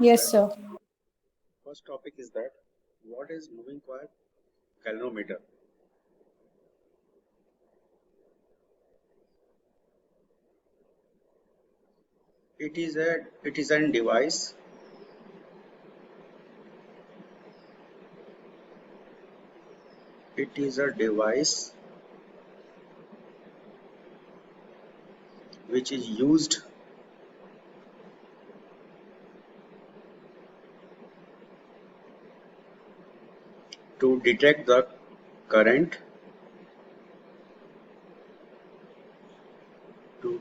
Yes, sir. First topic is that what is moving coil galvanometer? It is an device which is used to detect the current due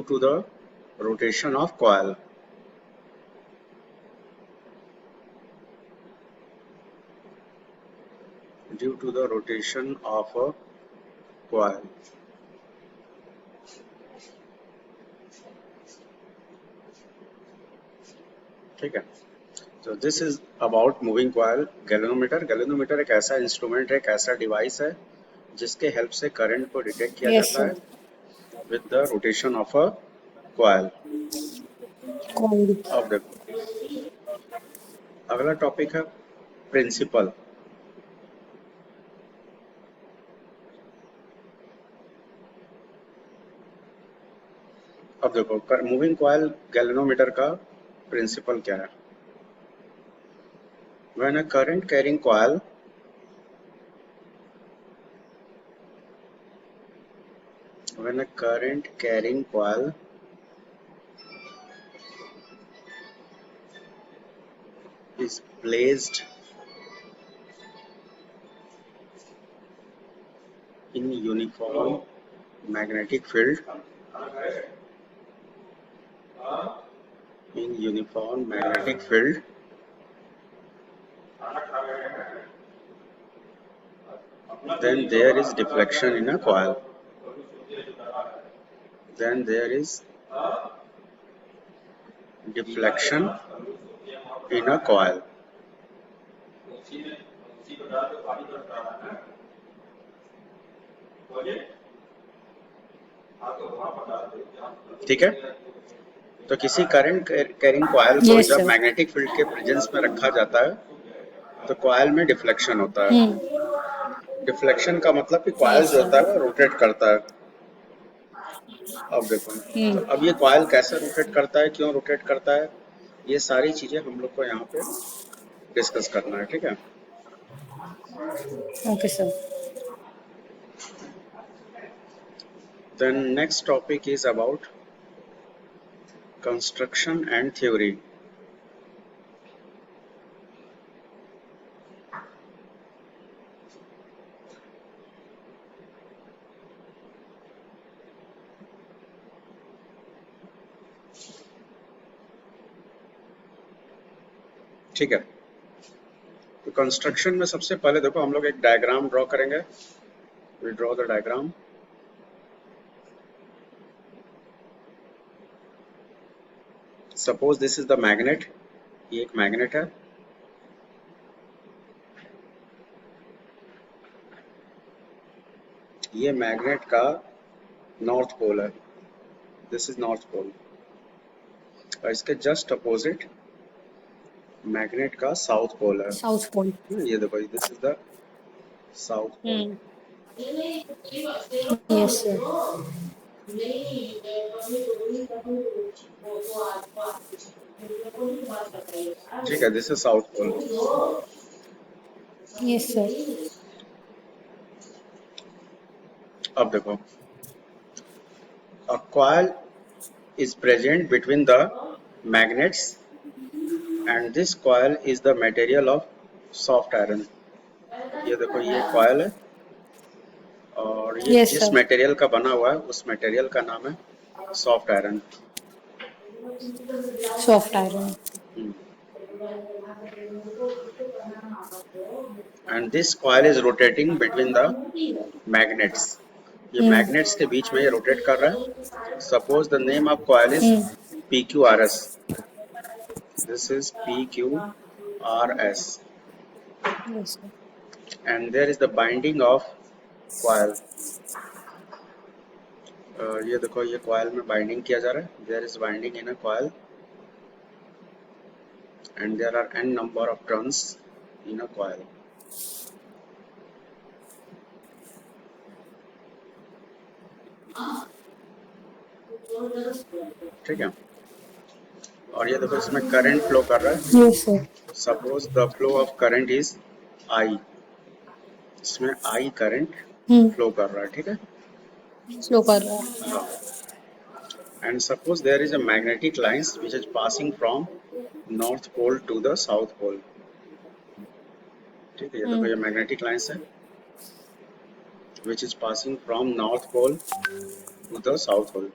to the rotation of coil. ठीक है. So this is about moving coil galvanometer. galvanometer एक ऐसा instrument है, एक ऐसा device है जिसके help से करंट को डिटेक्ट किया Yes, जाता sir. है with the rotation of a coil. Coil. अब देखो, अगला टॉपिक है प्रिंसिपल. अब देखो मूविंग कॉइल गैल्वेनोमीटर का प्रिंसिपल क्या है. When a current carrying coil is placed in uniform magnetic field, then there is deflection in a coil. ठीक है. तो किसी करंट कैरिंग कॉइल को Yes, जब sir. मैग्नेटिक फील्ड के प्रेजेंस में रखा जाता है तो कॉइल में डिफ्लेक्शन होता है. डिफ्लेक्शन का मतलब कि कॉइल Yes, जो sir. होता है वो रोटेट करता है. अब देखो, तो अब ये कॉइल कैसे रोटेट करता है, क्यों रोटेट करता है, ये सारी चीजें हम लोग को यहाँ पे डिस्कस करना है. ठीक है. Okay, sir. Then next topic is about construction and theory. ठीक है. तो कंस्ट्रक्शन में सबसे पहले देखो हम लोग एक डायग्राम ड्रॉ करेंगे. We draw the diagram. Suppose this is the magnet. ये एक मैग्नेट है. ये मैग्नेट का नॉर्थ पोल है. This is north pole. और इसके जस्ट अपोजिट मैग्नेट का साउथ पोल है. South Pole. ये देखो, this is the south pole. Yes, sir. ठीक है. This is south pole. Yes, sir. अब देखो, a coil is present between the magnets, and this coil is the material of soft iron. ये देखो ये coil है और ये Yes, जिस sir. मटेरियल का बना हुआ है उस मटेरियल का नाम है soft iron. Soft iron. And this coil is rotating between the magnets. ये मैग्नेट्स के बीच में ये रोटेट कर रहा है. Suppose the name of coil is PQRS. This is PQRS Yes, sir. and there is the binding of coil. ये देखो ये coil में binding किया जा रहा है. There is binding in a coil and there are n number of turns in a coil. ठीक है. और ये देखो इसमें करंट फ्लो कर रहा है. Yes, sir. Suppose the flow of current is I. इसमें I करंट फ्लो कर रहा है. ठीक है. Slow कर रहा है. And suppose there is a magnetic lines which is passing from north pole to the south pole. ठीक है. ये देखो ये magnetic lines है which is passing from north pole to the south pole.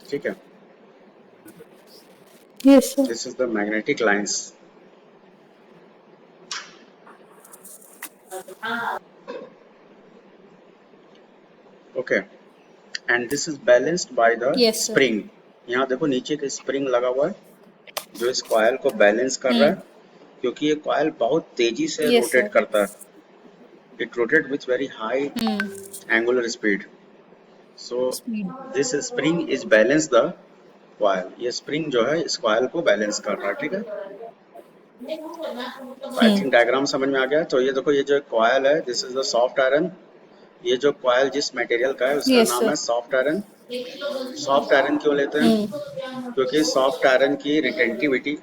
ठीक है. Yes, sir. This is the magnetic lines. Okay. And this is balanced by the Yes, sir. spring. यहाँ देखो नीचे के स्प्रिंग लगा हुआ है जो इस कॉइल को बैलेंस कर रहा है क्योंकि ये कॉइल बहुत तेजी से Yes, रोटेट sir. करता है. It rotate with very high angular speed. So Speed. This spring is balance the coil. ये स्प्रिंग जो है इस कॉइल को बैलेंस कर रहा है. ठीक है. आई थिंक डायग्राम समझ में आ गया. तो ये देखो ये जो कॉइल है this is the soft iron. ये जो कॉइल जिस मटेरियल का है उसका Yes, नाम sir. है सॉफ्ट आयरन. सॉफ्ट आयरन क्यों लेते हैं? क्योंकि सॉफ्ट आयरन की रिटेंटिविटी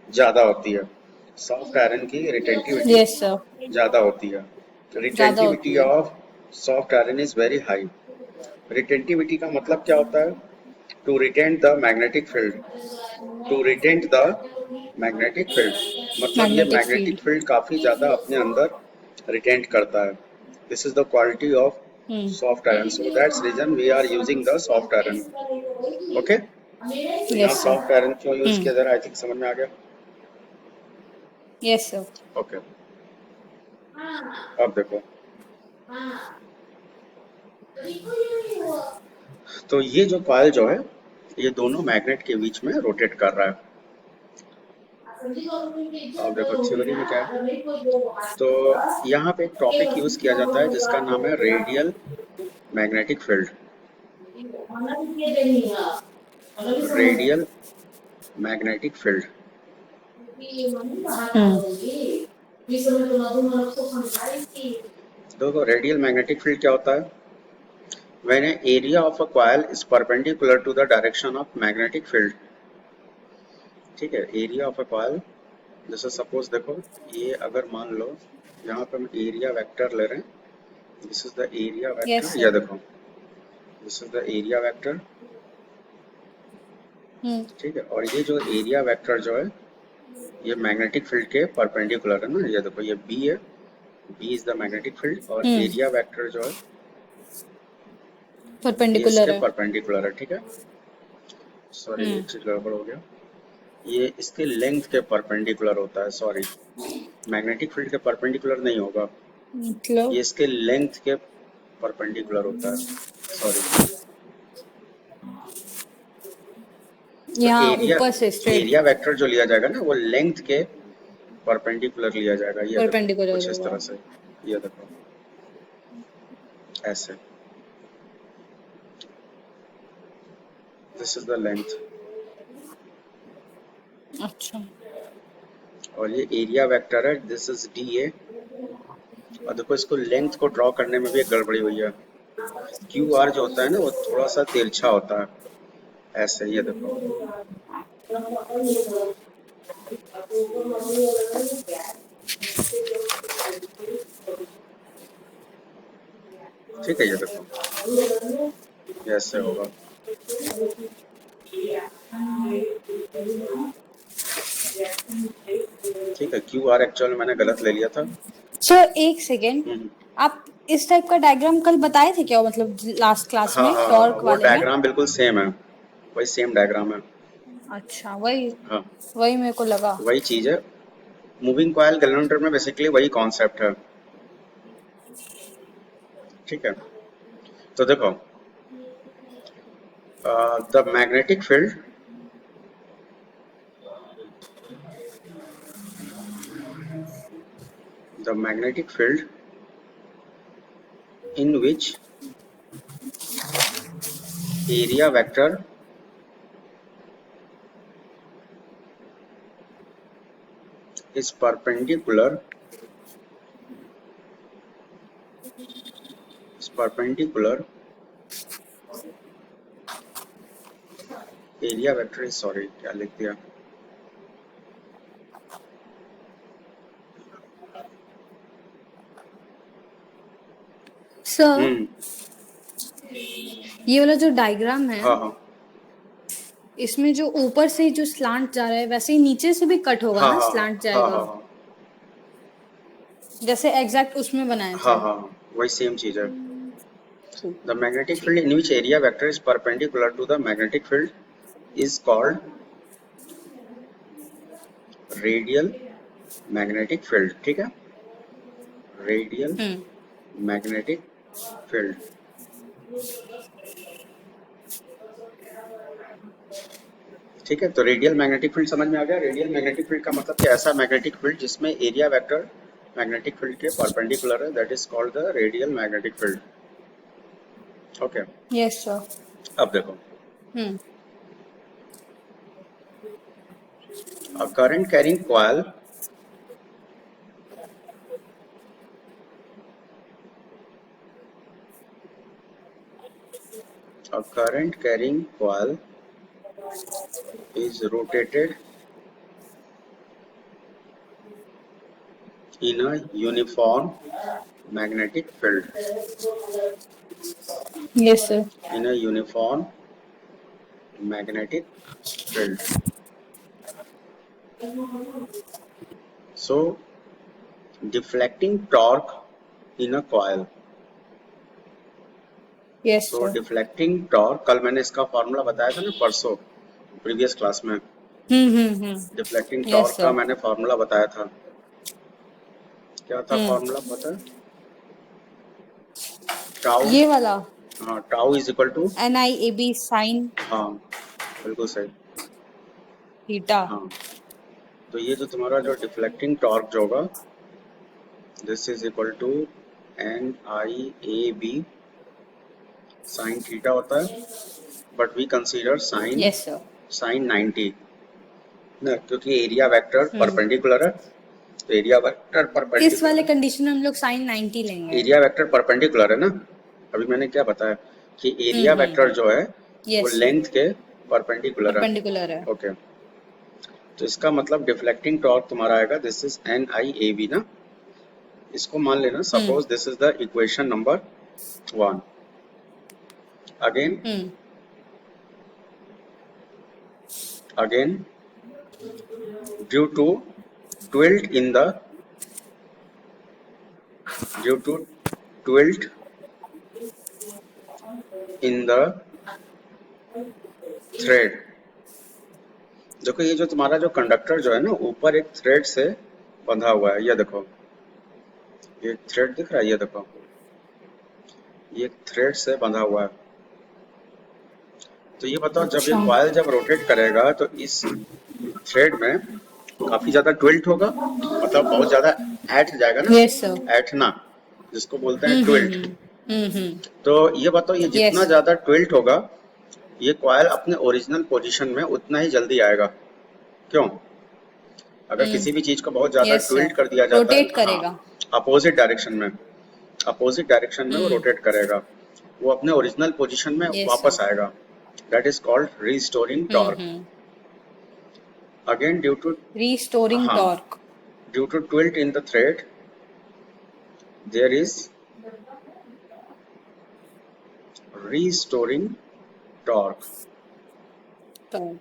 ज्यादा होती है. सॉफ्ट आयरन की रिटेंटिविटी Yes, sir. ज्यादा होती है. ज़्यादा होती रिटेंटिविटी है. Of soft iron is very high. Retentivity का मतलब क्या होता है? To retain the magnetic field. To retain the magnetic field मतलब ये Magnetic मैग्नेटिक field. फील्ड काफी ज्यादा अपने अंदर रिटेंट करता है. This is the quality of soft iron. So that's reason we are using the soft iron. Okay. तो यहाँ Yes, sir. soft iron क्यों यूज किया जा रहा है? I think समझ में आ गया. Yes, sir. Okay. अब देखो तो ये जो कॉइल जो है ये दोनों मैग्नेट के बीच में रोटेट कर रहा है. अब देखो थ्योरी में क्या है. तो यहाँ पे एक टॉपिक यूज किया जाता है जिसका नाम है radial magnetic field. Radial magnetic field. देखो रेडियल मैग्नेटिक फील्ड क्या होता है? When an area of a coil is perpendicular to the direction of magnetic field. ठीक है. एरिया ऑफ अ कॉइल जैसे सपोज देखो ये अगर मान लो यहाँ पे हम एरिया वेक्टर ले रहे हैं. This is the area Yes, vector. sir. या देखो this is the area vector. ठीक है. और ये जो एरिया वेक्टर जो है ये मैग्नेटिक फील्ड के परपेंडिकुलर है ना. ये देखो ये बी है. B is the magnetic field और एरिया वेक्टर जो है ये Perpendicular इसके है. परपेंडिकुलर है. ठीक है. सॉरी एक चीज गड़बड़ हो गया. ये इसके लेंथ के परपेंडिकुलर होता है. सॉरी मैग्नेटिक फील्ड के परपेंडिकुलर नहीं होगा. मतलब ये इसके लेंथ के परपेंडिकुलर होता है. सॉरी. यहाँ एरिया ऊपर से straight एरिया वेक्टर जो लिया जाएगा ना वो लेंथ के परपेंडिकुलर लिया जाएगा. ये देखो perpendicular कुछ इस होगा. तरह से. ये देखो ऐसे. This is the length. अच्छा. और ये एरिया वेक्टर है. This is D A. और देखो इसको लेंथ को ड्रॉ करने में भी एक गड़बड़ी हुई है. क्यू आर जो होता है ना वो थोड़ा सा तिरछा होता है, ऐसे, ये देखो। ठीक है, ये देखो, ये ऐसे होगा। ठीक है, क्यू आर एक्चुअल मैंने गलत ले लिया था। सर एक सेकेंड, हम्म। आप इस टाइप का डायग्राम कल बताए थे क्या, मतलब लास्ट क्लास हाँ में हाँ हाँ, टॉर्क वो वाले में? डायग्राम बिल्कुल सेम है, वही सेम डायग्राम है। अच्छा, वही हाँ, वही मेरे को लगा। वही चीज है। मूविंग कॉइल गैल्वेनोमीटर में बेसिकली वही कॉन्सेप्ट है। ठीक है, तो देखो, the magnetic field, the magnetic field in which area vector is perpendicular area vector is, sorry क्या लिख दिया, सर ये वाला जो डायग्राम है, हाँ हाँ इसमें जो ऊपर से जो स्लांट जा रहा है वैसे ही नीचे से भी कट होगा हाँ ना, हाँ स्लांट हाँ जाएगा, हाँ जैसे एग्जैक्ट उसमें बनाया हाँ थे। हाँ, वही सेम चीज है। The magnetic field in which area vector is perpendicular to the magnetic field is called radial magnetic field। ठीक है, radial magnetic field। ठीक है, तो रेडियल मैग्नेटिक फील्ड समझ में आ गया। रेडियल मैग्नेटिक फील्ड का मतलब कि ऐसा मैग्नेटिक फील्ड जिसमें एरिया वेक्टर मैग्नेटिक फील्ड के परपेंडिकुलर है, that is called the radial magnetic field. Okay, yes sir. अब देखो, a current carrying coil a current carrying coil is rotated in a uniform magnetic field, yes sir. in a uniform magnetic field। So deflecting torque in a coil, yes तो sir. Deflecting torque, कल मैंने इसका formula बताया था ना परसों previous class में। Deflecting yes torque का सर। मैंने फॉर्मूला बताया था, क्या था फॉर्मूला पता है? टाउ, ये वाला हाँ, tau is equal to, NIAB sine हाँ बिल्कुल सही, थीटा। हाँ। तो ये जो तुम्हारा जो डिफ्लेक्टिंग टॉर्क जो होगा, this is equal to NIAB sine theta होता है, but we consider sine yes sir. Sine 90 ना, क्योंकि एरिया वेक्टर परपेंडिकुलर है, तो एरिया वेक्टर इस परपेंडिकुलर वाले है, कंडीशन में हम लोग साइन 90 लेंगे। एरिया वेक्टर परपेंडिकुलर है ना। अभी मैंने क्या बताया कि एरिया वेक्टर जो है वो यस सर, लेंथ के परपेंडिकुलर है। परपेंडिकुलर है। ओके, तो इसका मतलब डिफ्लेक्टिंग टॉर्क तुम्हारा आएगा, दिस इज NIAB ना। इसको मान लेना, suppose this is the equation number 1। Again due to twist in the due to twist in the thread, देखो ये जो तुम्हारा जो कंडक्टर जो है ना, ऊपर एक थ्रेड से बंधा हुआ है, ये देखो, ये थ्रेड दिख रहा है, ये देखो, ये थ्रेड से बंधा हुआ है। तो ये बताओ, जब ये अच्छा। कॉइल जब रोटेट करेगा तो इस थ्रेड में काफी ज्यादा ट्विल्ट होगा, मतलब बहुत ज्यादा ऐठ जाएगा ना, यस सर। ऐठना जिसको बोलते हैं ट्विल्ट। हम्म। तो ये बताओ, ये यस जितना सर। ज्यादा ट्विल्ट होगा, ये कॉइल अपने ओरिजिनल पोजीशन में उतना ही जल्दी आएगा। क्यों? अगर किसी भी चीज को बहुत ज्यादा यस ट्विल्ट सर, कर दिया जाता है, रोटेट हाँ, करेगा। अपोजिट डायरेक्शन में वो रोटेट करेगा। वो अपने ओरिजिनल पोजीशन में Yes, वापस sir. आएगा. That is called restoring torque. Mm-hmm. Again, Restoring हाँ, torque. due to tilt in the thread, there is restoring torque. Torque.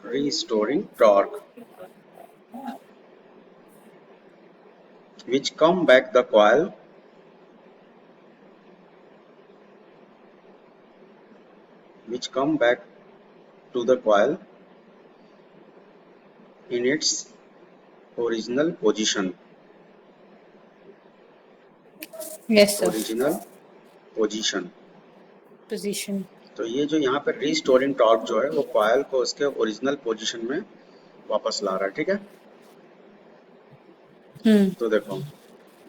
Restoring torque, which come back the coil to the coil in its original position. Yes, sir. Original position. Position. तो ये जो यहाँ पे restoring torque जो है वो coil को उसके ओरिजिनल पोजीशन में वापस ला रहा है. ठीक है, तो देखो,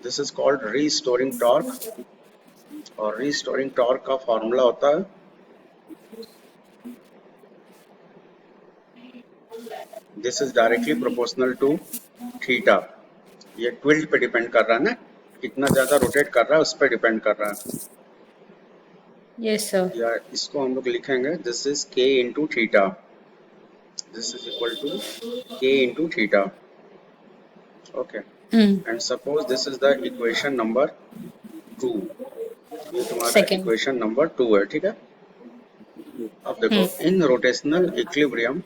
this is called restoring torque. और रिस्टोरिंग टॉर्क का फॉर्मूला होता है this is directly proportional to theta. ये ट्विल्ट पे डिपेंड कर रहा है ना, कितना ज्यादा रोटेट कर रहा है उस पर डिपेंड कर रहा है. Yes, sir. या इसको हम लोग लिखेंगे this is k into theta. This is equal to k into theta. Okay, and suppose this is the equation number 2. ये तुम्हारा Second. इक्वेशन नंबर 2 है. ठीक है, अब देखो, in rotational equilibrium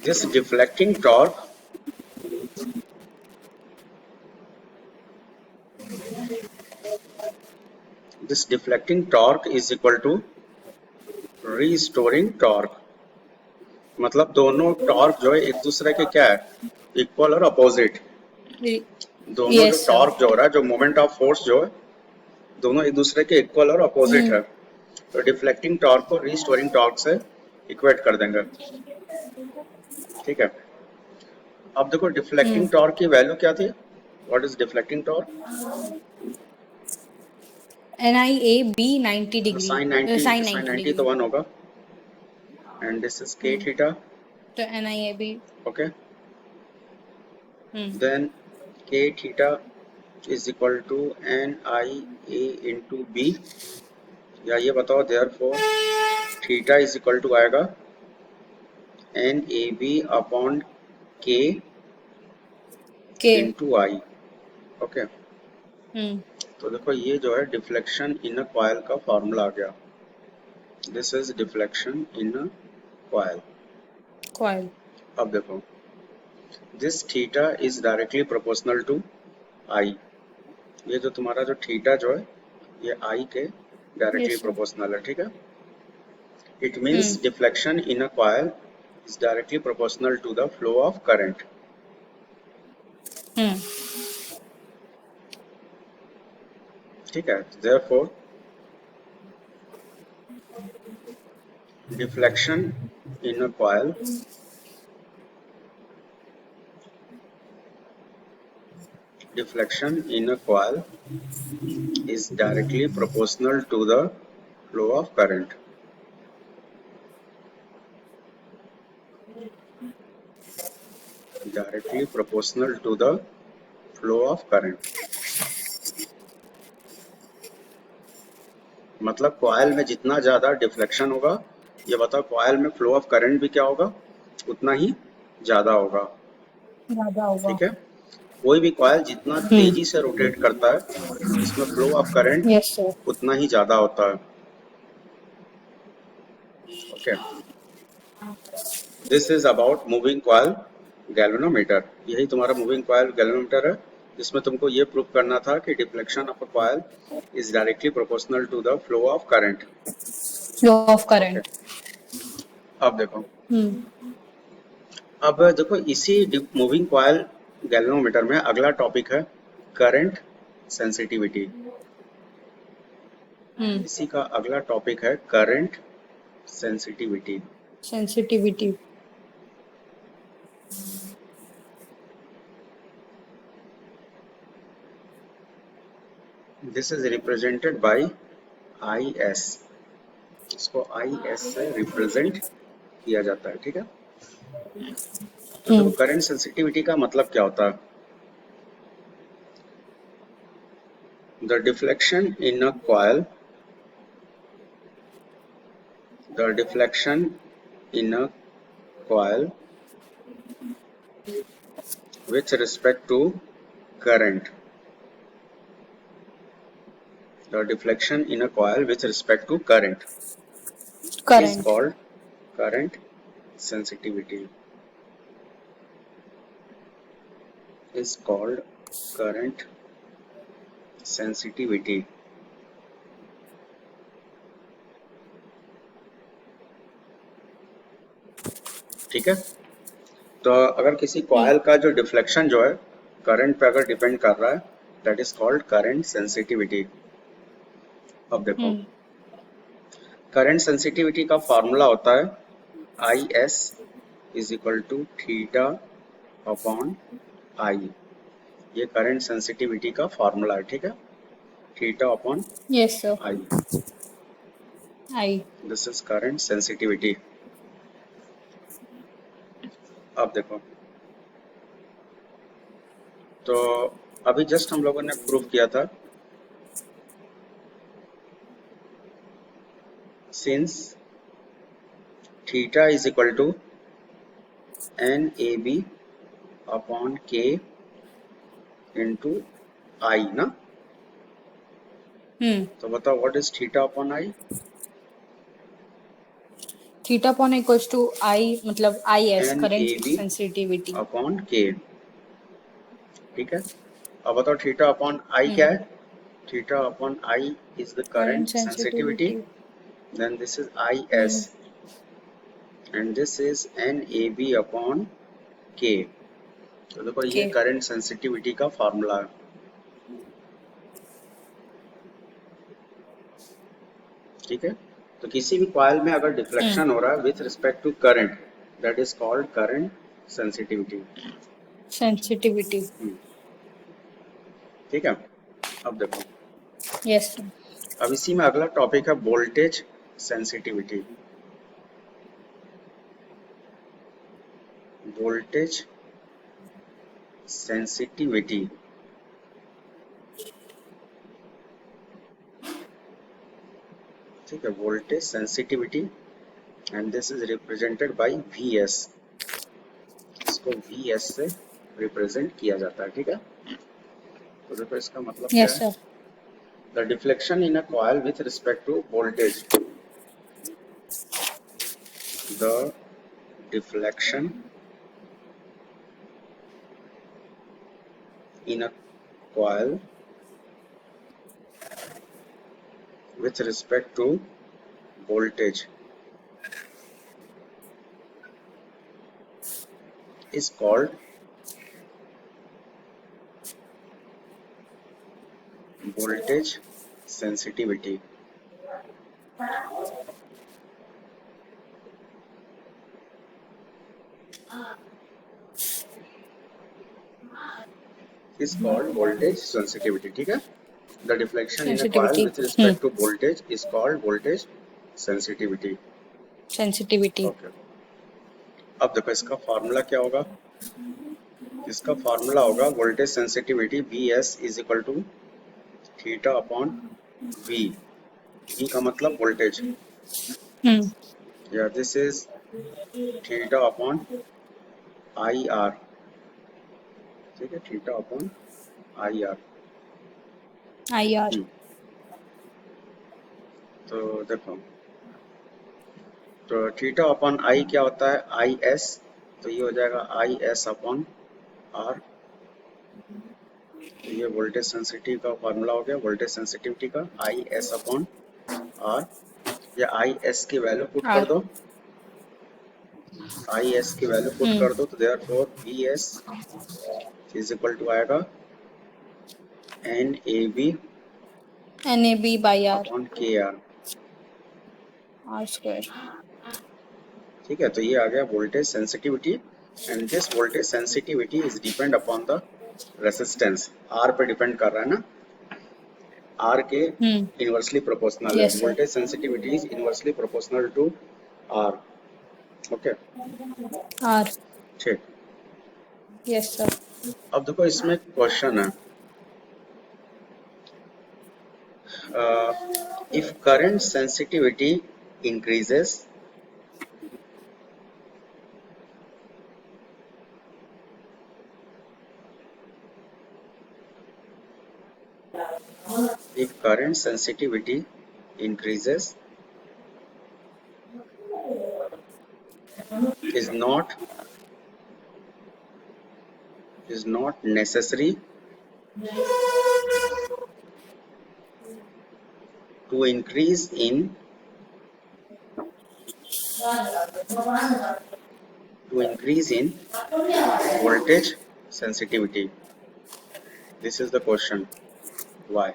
this deflecting torque is equal to restoring torque. मतलब दोनों torque जो है एक दूसरे के क्या है, इक्वल और अपोजिट. दोनों Yes, जो sir. टॉर्क जो हो रहा है, जो मोमेंट ऑफ फोर्स जो है, दोनों एक दूसरे के इक्वल और अपोजिट है. तो डिफ्लेक्टिंग टॉर्क को रिस्टोरिंग टॉर्क से इक्वेट कर देंगे. ठीक है, अब देखो डिफ्लेक्टिंग टॉर्क की वैल्यू क्या थी. What is deflecting torque? NIAB 90 degree. Sine Sin 90 degree. तो 1 होगा. And this is k theta. तो NIAB. Okay, then k theta is equal to NIA into B. या ये बताओ, therefore theta is equal to आएगा NAB upon K into I. ओके, तो देखो ये जो है डिफ्लेक्शन इन अ कॉइल का फॉर्मूला आ गया. This is deflection in a coil. अब देखो, this theta is directly proportional to I. ये जो तुम्हारा जो थीटा जो है ये I के डायरेक्टली प्रोपोर्शनल है. ठीक है, it means deflection in a coil is directly proportional to the flow of current. ठीक है, therefore deflection in a coil is directly proportional to the flow of current. Directly proportional to the flow of current. मतलब coil में जितना ज्यादा deflection होगा, ये बताओ coil में फ्लो ऑफ करंट भी क्या होगा, उतना ही ज्यादा होगा. ठीक है, कोई भी कॉइल जितना तेजी से रोटेट करता है उसमें फ्लो ऑफ करंट उतना ही ज्यादा होता है. Okay, this is about moving coil galvanometer. यही तुम्हारा मूविंग कॉइल गैल्वेनोमीटर है, जिसमें तुमको ये प्रूव करना था कि deflection of a coil is directly proportional to the flow of current. अब देखो, अब देखो इसी मूविंग कॉइल गैल्वेनोमीटर में अगला टॉपिक है करंट सेंसिटिविटी. इसी का अगला टॉपिक है current sensitivity. This is represented by I S, इसको आई एस से रिप्रेजेंट किया जाता है, ठीक है। तो देखो करंट सेंसिटिविटी का मतलब क्या होता है, the deflection in a coil, the deflection in a coil with respect to current, the deflection in a coil with respect to current is current. called current sensitivity, is called current sensitivity, ठीक है। तो अगर किसी coil का जो deflection जो है current पे अगर डिपेंड कर रहा है, that is called current sensitivity. अब देखो करंट सेंसिटिविटी का फॉर्मूला होता है I S is equal to theta upon I, ये करंट सेंसिटिविटी का फॉर्मूला है, ठीक है। Theta upon Yes sir. I, I. This is current sensitivity. अब देखो, तो अभी जस्ट हम लोगों ने प्रूव किया था, since theta is equal to N A B upon K into I ना, तो बताओ what is theta upon I. Theta upon equals to I, मतलब IS N current A B sensitivity. Upon K, ठीक है। अब बताओ थीटा अपॉन आई क्या है, theta upon I is the Current current sensitivity, sensitivity. then this is IS and this is NAB upon K। तो देखो ये Okay. करंट सेंसिटिविटी का फॉर्मूला है, ठीक है। तो किसी भी कॉइल में अगर डिफ्लेक्शन हो रहा है with respect to current, that is called current sensitivity, Sensitivity. ठीक है। अब देखो, Yes sir. अब इसी में अगला टॉपिक है वोल्टेज सेंसिटिविटी। वोल्टेज सेंसिटिविटी, ठीक है, voltage sensitivity and this is represented by VS, इसको VS से रिप्रेजेंट किया जाता है, ठीक है। तो देखो इसका मतलब क्या Yes है, sir. The deflection in a coil with respect to voltage, the deflection in a coil with respect to voltage is called voltage sensitivity, is called voltage sensitivity, ठीक है। the deflection in a coil Sensitivity. with respect to voltage is called voltage sensitivity, Sensitivity. okay। अब देखो इसका formula क्या होगा, इसका formula होगा voltage sensitivity VS is equal to theta upon V, V का मतलब वोल्टेज, या this is theta upon IR, ठीक है, थीटा अपॉन IR। IR. तो देखो, तो थीटा अपॉन आई क्या होता है IS, तो ये हो जाएगा IS अपॉन R, तो ये वोल्टेज सेंसिटिव का फॉर्मूला हो गया, वोल्टेज सेंसिटिविटी का IS अपॉन R, या IS की वैल्यू पुट कर दो, IS की वैल्यू पुट कर दो, तो therefore VS is equal to आएगा NAB by R. Upon KR, R square. ठीक है। तो ये आ गया voltage sensitivity and this voltage sensitivity is depend upon the resistance, R पे डिपेंड कर रहा है ना, R के इनवर्सली प्रोपोर्शनल है. Yes, sir. Voltage sensitivity is inversely proportional to R. Okay, R. ठीक. Yes, sir. अब देखो इसमें क्वेश्चन है, if current sensitivity increases, if current sensitivity increases, is not necessary to increase in voltage sensitivity. This is the question. Why?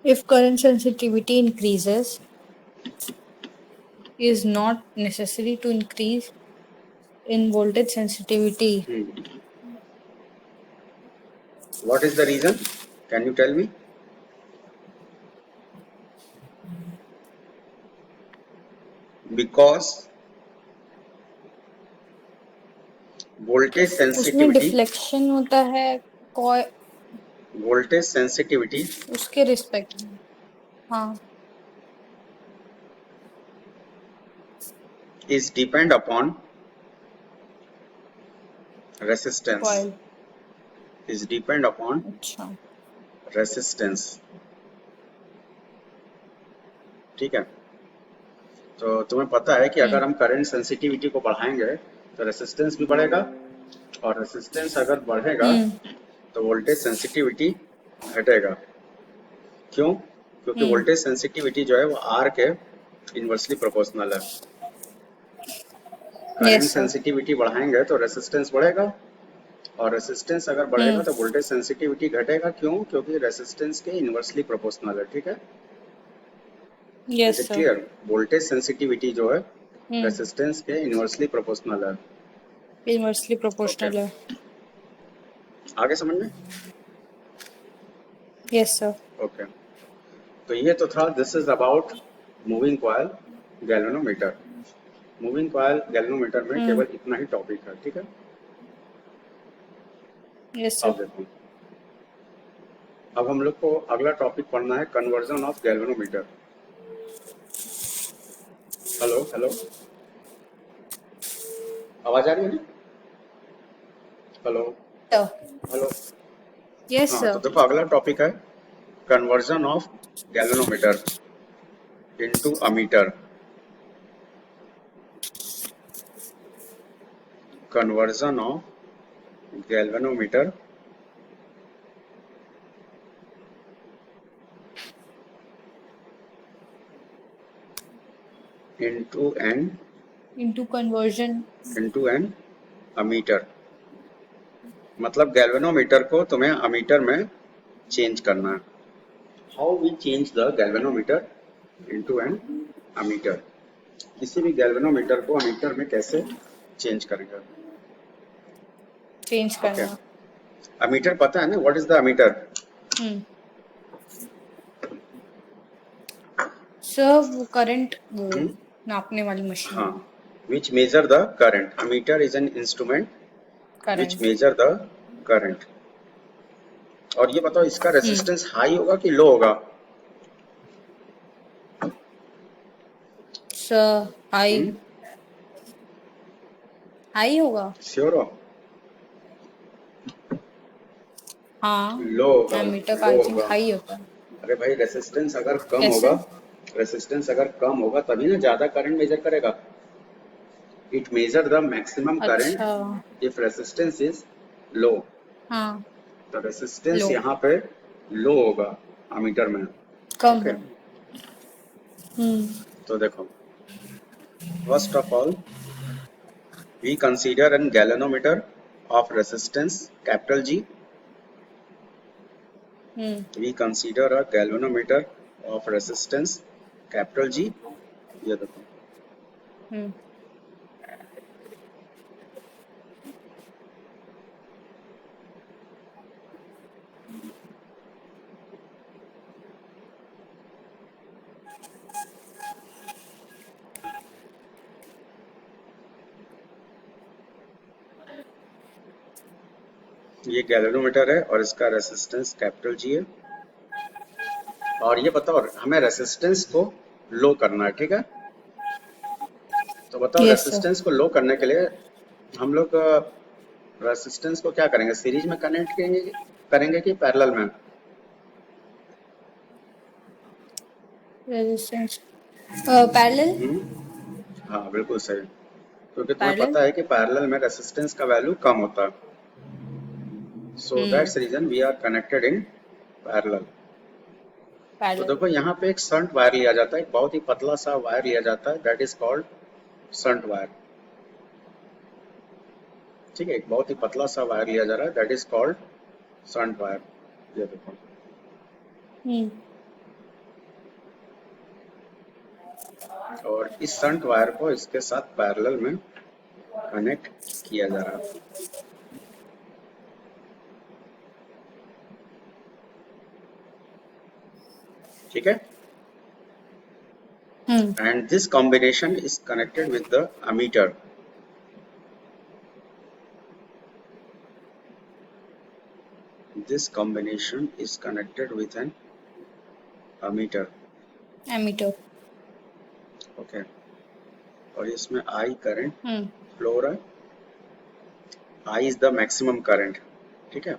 If current sensitivity increases, is not necessary to increase in voltage sensitivity. What is the reason? Can you tell me? Because voltage उसमें sensitivity, deflection होता है voltage sensitivity उसके respect में. हाँ, is depend upon resistance. Coil. Is depend upon अच्छा. resistance. ठीक है, तो तुम्हें पता है कि अगर हम करंट सेंसिटिविटी को बढ़ाएंगे तो रेसिस्टेंस भी बढ़ेगा, और रेसिस्टेंस अगर बढ़ेगा तो वोल्टेज सेंसिटिविटी घटेगा. क्यों? क्योंकि वोल्टेज सेंसिटिविटी जो है वो R के इनवर्सली प्रोपोर्शनल है. करंट सेंसिटिविटी बढ़ाएंगे तो रेसिस्टेंस बढ़ेगा, और रेसिस्टेंस अगर बढ़ेगा तो वोल्टेज सेंसिटिविटी घटेगा. क्यों? क्योंकि रेसिस्टेंस के इनवर्सली प्रोपोर्शनल है. ठीक है, yes sir. Clear? Voltage sensitivity जो है रेसिस्टेंस के इनवर्सली प्रोपोर्शनल है. इनवर्सली प्रोपोर्शनल है. आगे समझ में? Yes sir. ओके, तो ये तो था, this is about moving coil galvanometer. Moving coil galvanometer में केवल इतना ही टॉपिक है. ठीक है, यस अब सर. देखो, अब हम लोग को अगला टॉपिक पढ़ना है conversion of galvanometer. Hello hello, आवाज आ रही है? Hello hello. यस हाँ, सर. तो देखो अगला टॉपिक है conversion of galvanometer into ammeter. Conversion of galvanometer into conversion into an ammeter. मतलब गैल्वेनोमीटर को तुम्हें अमीटर में चेंज करना है. How we change the galvanometer into an ammeter. किसी भी गैल्वेनोमीटर को अमीटर में कैसे चेंज करेंगे? चेंज करना. अमीटर पता है ना, what is the ammeter? Sir वो करंट नापने वाली मशीन. हाँ, which measure the current. Ammeter is an instrument which measure the current. और ये बताओ इसका रेजिस्टेंस हाई होगा कि लो होगा? Sir high. हाई होगा. श्योर हो? हाँ, लो होगा. एमीटर का आई थिंक हाई होता है. अरे भाई, रेजिस्टेंस अगर कम होगा, रेजिस्टेंस अगर कम होगा तभी ना ज्यादा करंट मेजर करेगा. It measure the maximum current if resistance is low. हाँ, तो रेजिस्टेंस यहाँ पे लो होगा अमीटर में, कम. तो देखो, first of all we consider an galvanometer of resistance capital G. We consider a galvanometer of resistance capital G. ये देखो, हम्म ये गैल्वेनोमीटर है और इसका रेसिस्टेंस कैपिटल जी है। और ये बताओ हमें रेसिस्टेंस को लो करना है, ठीक है। तो बताओ यस सर। रेसिस्टेंस को लो करने के लिए हम लोग रेसिस्टेंस को क्या करेंगे, सीरीज में कनेक्ट करेंगे कि पैरेलल में? Resistance parallel. हाँ बिल्कुल सही, क्योंकि तुम्हें पैरेलल। पता है कि पैरेलल में रेसिस्टेंस का वैल्यू कम होता है, so that's reason we are connected in parallel. तो पैरेलल। देखो यहाँ पे एक शंट वायर लिया जाता है, एक बहुत ही पतला सा वायर लिया जाता है, that is called shunt wire. ठीक है, एक बहुत ही पतला सा वायर लिया जा रहा है, that is called shunt wire. ये देखो, हम्म और इस शंट वायर को इसके साथ पैरेलल में कनेक्ट किया जा रहा है। ठीक है, and this combination is connected with the ammeter. This combination is connected with an ammeter. Ammeter. Okay, और इसमें I current हम्म flow हो रहा है। I is the maximum current, ठीक है।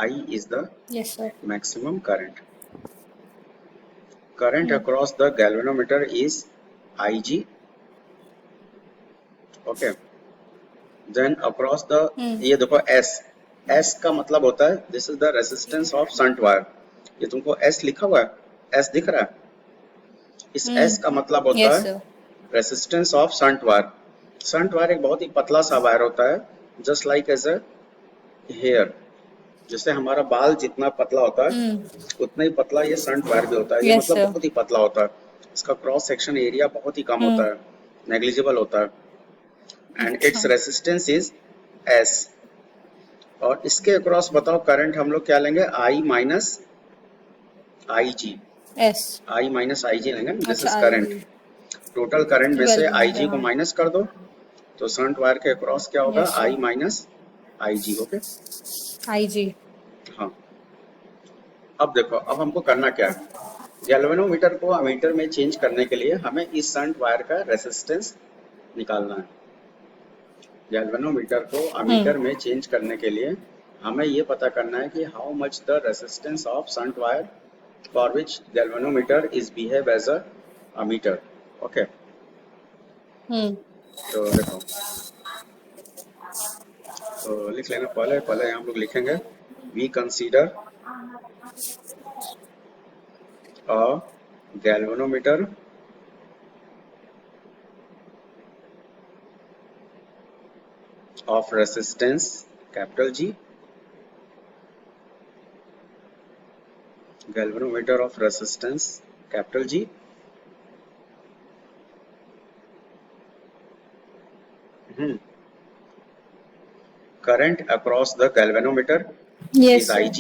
I is the yes sir. maximum current. Current across the galvanometer is IG. Okay, then across the, ये देखो S, S का मतलब होता है this is the resistance of shunt wire. ये तुमको S लिखा हुआ है, S दिख रहा है। इस S का मतलब होता यस है sir. Resistance of shunt wire. Shunt wire एक बहुत ही पतला सा वायर होता है, just like as a hair. जैसे हमारा बाल जितना पतला होता है उतना ही पतला ये शंट वायर भी होता है। ये यस मतलब सर। बहुत ही पतला होता है, इसका क्रॉस सेक्शन एरिया बहुत ही कम होता है, नेग्लिजिबल होता है, एंड इट्स अच्छा। Resistance is S। और इसके अक्रॉस बताओ करंट हम लोग क्या लेंगे, I minus I G. S. I minus I G लेंगे, दिस अच्छा is I current. G. Total current में से आई गैल्वेनोमीटर। जी को हाँ। माइनस कर दो, तो शंट वायर के अक्रॉस क्या होगा, yes I sir. Minus I G. Okay, I G. हाँ। अब देखो, अब हमको करना क्या है, गैल्वेनोमीटर को अमीटर में चेंज करने के लिए हमें इस शंट वायर का रेसिस्टेंस निकालना है। गैल्वेनोमीटर को अमीटर में चेंज करने के लिए हमें ये पता करना है कि how much the resistance of shunt wire for which galvanometer is behave as a ammeter. Okay, तो देखो, तो लिख लेना, पहले पहले हम लोग लिखेंगे we consider a galvanometer of resistance capital G, galvanometer of resistance capital G, current across the galvanometer yes is sir. IG,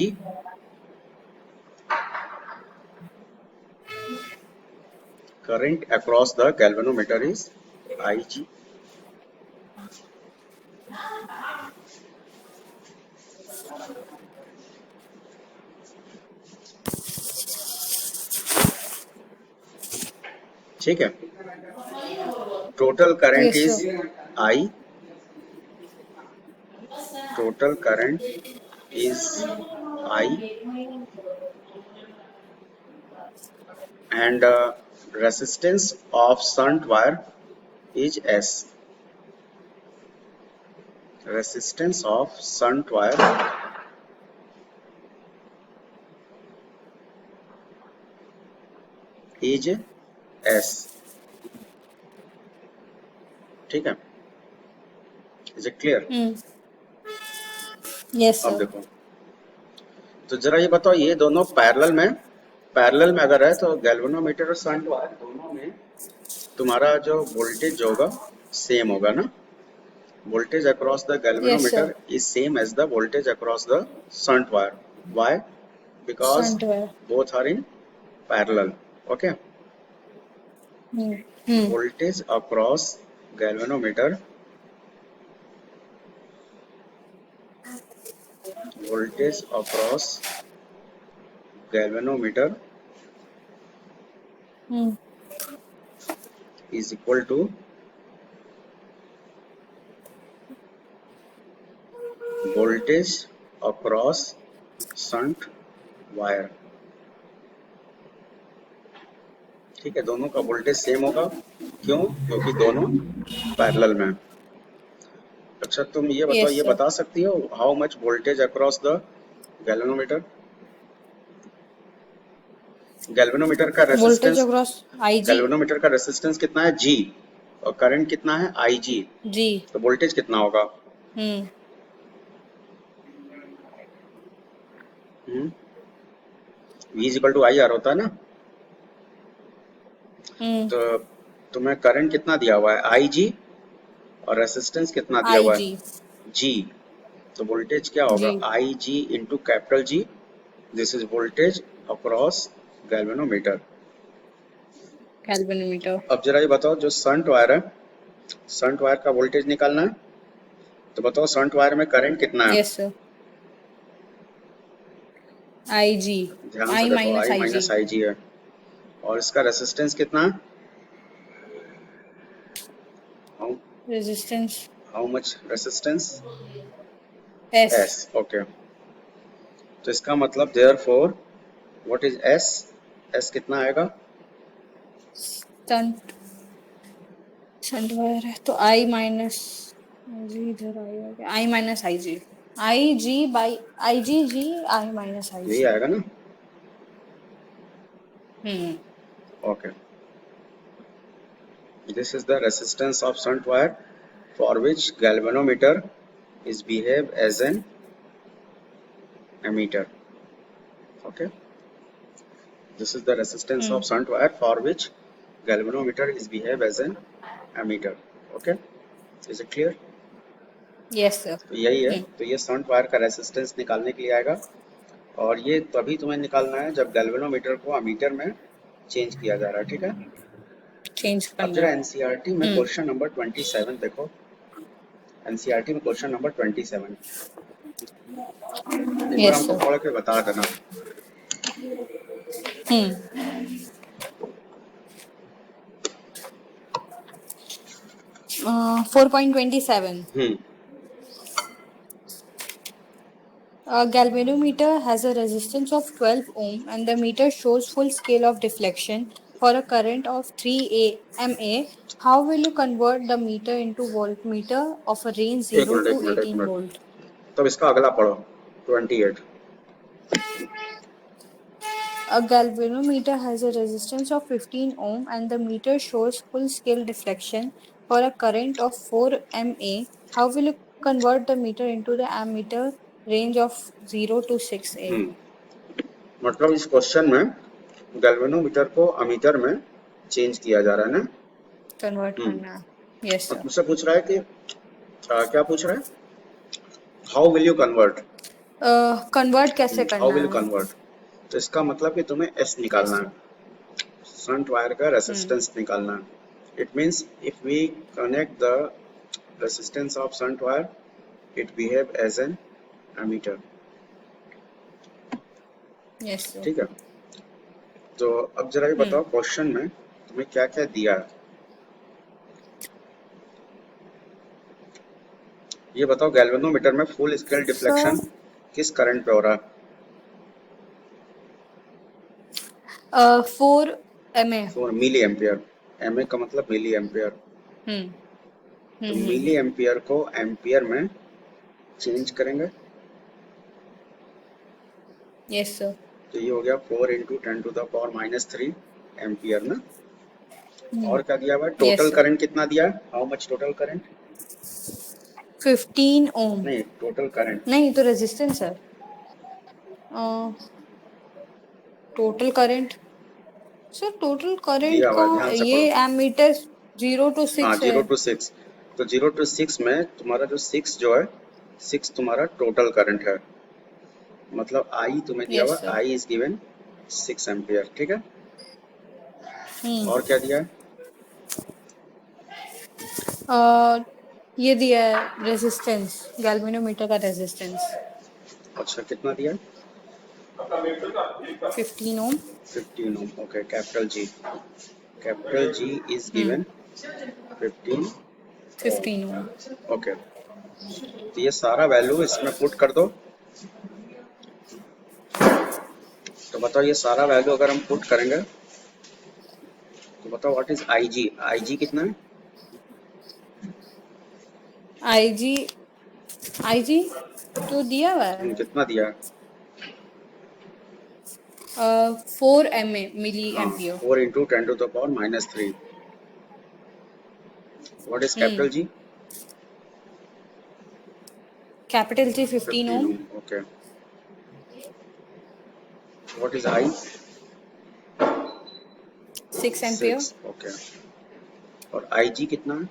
current across the galvanometer is IG, ठीक है। Total current yes is sir. I, total current is I, and resistance of shunt wire is S. Resistance of shunt wire is S, ठीक है। Is it clear? Yes अब sir. देखो, तो जरा ये बताओ, ये दोनों पैरेलल में अगर है तो गैल्वेनोमीटर और शंट वायर दोनों में तुम्हारा जो वोल्टेज होगा सेम होगा ना, voltage across the Yes, galvanometer sir. is same as the voltage across the shunt wire. Why? Because Shunt wire. both are in parallel. Okay. Hmm. Hmm. Voltage across galvanometer, voltage across galvanometer Hmm. is equal to voltage across shunt wire. ठीक है, दोनों का voltage same होगा। क्यों? क्योंकि दोनों parallel में हैं। अच्छा, तुम ये बताओ, Yes, ये sir. बता सकती हो how much voltage across the galvanometer? Galvanometer का Voltage resistance, across IG. Galvanometer का रेसिस्टेंस कितना है? जी। और करंट कितना है? आई जी। G. तो वोल्टेज कितना होगा? Hmm. V is equal to I R होता है ना। Hmm. तो तुम्हें करंट कितना दिया हुआ है? आई जी। और रेसिस्टेंस कितना दिया हुआ है? IG. जी। तो वोल्टेज क्या होगा? G. I G into capital G. This is voltage across galvanometer. Galvanometer. अब जरा ये बताओ, जो शंट वायर है, शंट वायर का वोल्टेज निकालना है, तो बताओ शंट वायर में करंट कितना है? Yes, sir. IG. ध्यान से I देखो, minus I IG. Minus I जी है। और इसका रेसिस्टेंस कितना है? How Resistance. How much resistance? S. S. Okay. तो इसका मतलब therefore what is S? S कितना आएगा? Shunt. Shunt wire है तो I minus IG इधर आएगा। I minus IG. IG by IG G I minus यही IG. आएगा ना? Hmm. Okay. This is the resistance of shunt wire for which galvanometer is behave as an ammeter. Okay, this is the resistance Hmm. of shunt wire for which galvanometer is behave as an ammeter. Okay, is it clear? Yes, sir. तो यही है। Hmm. तो ये shunt wire का resistance निकालने के लिए आएगा, और ये तभी तुम्हें निकालना है जब गैल्वेनोमीटर को अमीटर में चेंज किया जा रहा है। ठीक है। Change अब करना जरा है। एनसीईआरटी में Hmm. क्वेश्चन नंबर 27 देखो। एनसीईआरटी में क्वेश्चन नंबर 27 एक बार Yes, हमको sir. पढ़ के बता देना। Hmm. 4.27. A galvanometer has a resistance of 12 ohm and the meter shows full scale of deflection for a current of 3 mA. How will you convert the meter into voltmeter of a range एक 0 minute एक to minute एक 18 minute volt? तब इसका अगला पढ़ो 28। A galvanometer has a resistance of 15 ohm and the meter shows full scale deflection for a current of 4 mA. How will you convert the meter into the ammeter range of 0 to 6A? मतलब इस question में galvanometer को ammeter में change किया जा रहा है ना। कन्वर्ट करना है। यस और सर। मुझसे पूछ रहा है कि क्या पूछ रहा है? How will you convert? Convert कैसे हाउ करना विल यू है? कन्वर्ट? तो इसका मतलब कि तुम्हें एस यस निकालना सर। है, शंट वायर का रेसिस्टेंस निकालना है। It means if we connect the resistance of shunt wire it behave as an ammeter. Yes sir. ठीक है। तो अब जरा ये बताओ क्वेश्चन में तुम्हें क्या क्या दिया है। ये बताओ गैल्वेनोमीटर में फुल स्केल डिफ्लेक्शन सर किस करंट पे हो रहा है? 4 MA। 4 milli ampere. एमए का मतलब मिली एम्पियर। तो मिली एम्पियर को एम्पियर में चेंज करेंगे। Yes sir. तो ये हो गया 4 इंटू 10⁻³ एम्पियर ना। और क्या दिया हुआ है? Total yes sir. करंट कितना दिया है? How much total current? 15 ओम। नहीं, टोटल करंट। नहीं तो resistance sir. Total current sir total current दिया हुआ का है, ध्यान से ये पढ़ो। एमीटर 0 to हाँ 6 है। 0 to 6, तो 0 to 6 में तुम्हारा जो 6 जो है 6 तुम्हारा टोटल करंट है, मतलब आई तुम्हें दिया यस हुआ, sir. I is given 6 ampere, ठीक है। हम्म। और क्या दिया है? ये दिया है रेजिस्टेंस, गैल्वेनोमीटर का रेजिस्टेंस अच्छा कितना दिया? 15 ohm. 15 ohm, okay. Capital G is given 15 15 ohm, ohm. Okay. तो ये सारा वैल्यू इसमें पुट कर दो। तो बताओ ये सारा वैल्यू अगर हम पुट करेंगे तो बताओ व्हाट इज आई जी? आई जी कितना है? आईजी, आईजी तो दिया हुआ है कितना दिया है? 4 MA मिली हाँ, ampere. 4 × 10⁻³ what is capital G? Capital G 15 15 ohm. Ohm, okay. What is I? 6 ampere. 6, okay. और आई जी कितना है?